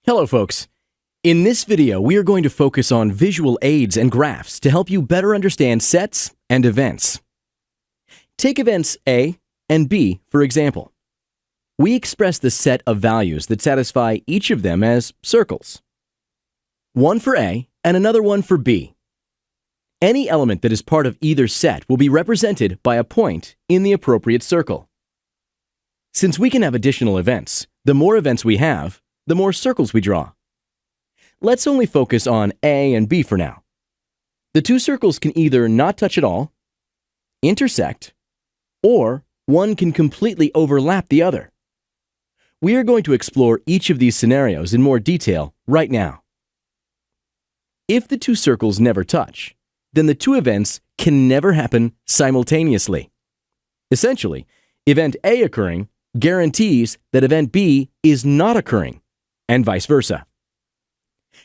Hello folks. In this video, we are going to focus on visual aids and graphs to help you better understand sets and events. Take events A and B, for example. We express the set of values that satisfy each of them as circles. One for A and another one for B. Any element that is part of either set will be represented by a point in the appropriate circle. Since we can have additional events, the more events we have, the more circles we draw. Let's only focus on A and B for now. The two circles can either not touch at all, intersect, or one can completely overlap the other. We are going to explore each of these scenarios in more detail right now. If the two circles never touch, then the two events can never happen simultaneously. Essentially, event A occurring guarantees that event B is not occurring, and vice versa.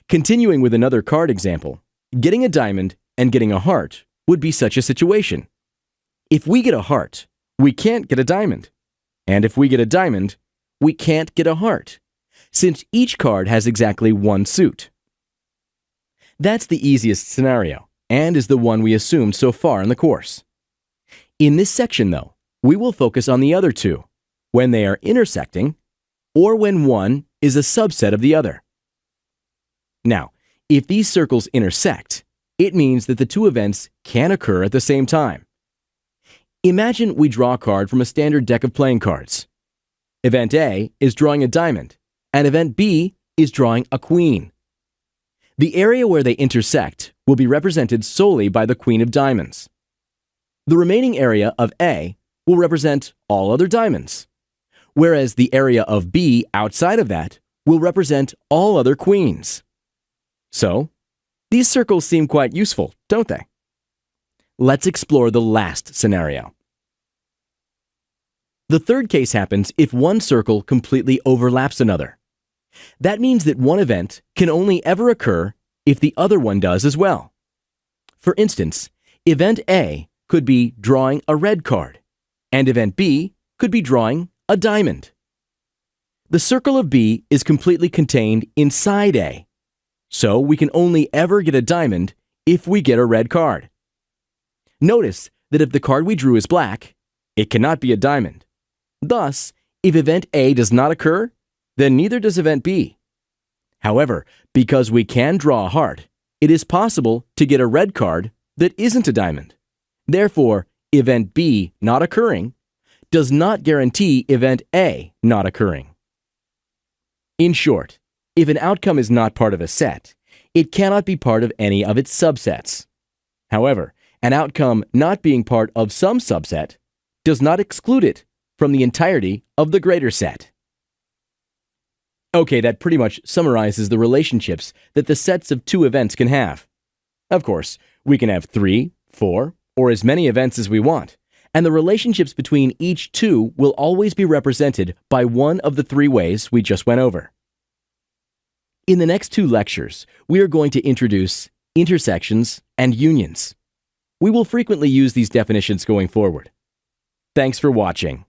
Continuing with another card example, getting a diamond and getting a heart would be such a situation. If we get a heart, we can't get a diamond. And if we get a diamond, we can't get a heart, since each card has exactly one suit. That's the easiest scenario, and is the one we assumed so far in the course. In this section, though, we will focus on the other two, when they are intersecting, or when one is a subset of the other. Now, if these circles intersect, it means that the two events can occur at the same time. Imagine we draw a card from a standard deck of playing cards. Event A is drawing a diamond, and event B is drawing a queen. The area where they intersect will be represented solely by the queen of diamonds. The remaining area of A will represent all other diamonds, whereas the area of B outside of that will represent all other queens. So, these circles seem quite useful, don't they? Let's explore the last scenario. The third case happens if one circle completely overlaps another. That means that one event can only ever occur if the other one does as well. For instance, event A could be drawing a red card, and event B could be drawing a diamond. The circle of B is completely contained inside A, so we can only ever get a diamond if we get a red card. Notice that if the card we drew is black, it cannot be a diamond. Thus, if event A does not occur, then neither does event B. However, because we can draw a heart, it is possible to get a red card that isn't a diamond. Therefore, event B not occurring does not guarantee event A not occurring. In short, if an outcome is not part of a set, it cannot be part of any of its subsets. However, an outcome not being part of some subset does not exclude it from the entirety of the greater set. Okay, that pretty much summarizes the relationships that the sets of two events can have. Of course, we can have 3, 4, or as many events as we want, and the relationships between each two will always be represented by one of the three ways we just went over. In the next two lectures, we are going to introduce intersections and unions. We will frequently use these definitions going forward. Thanks for watching.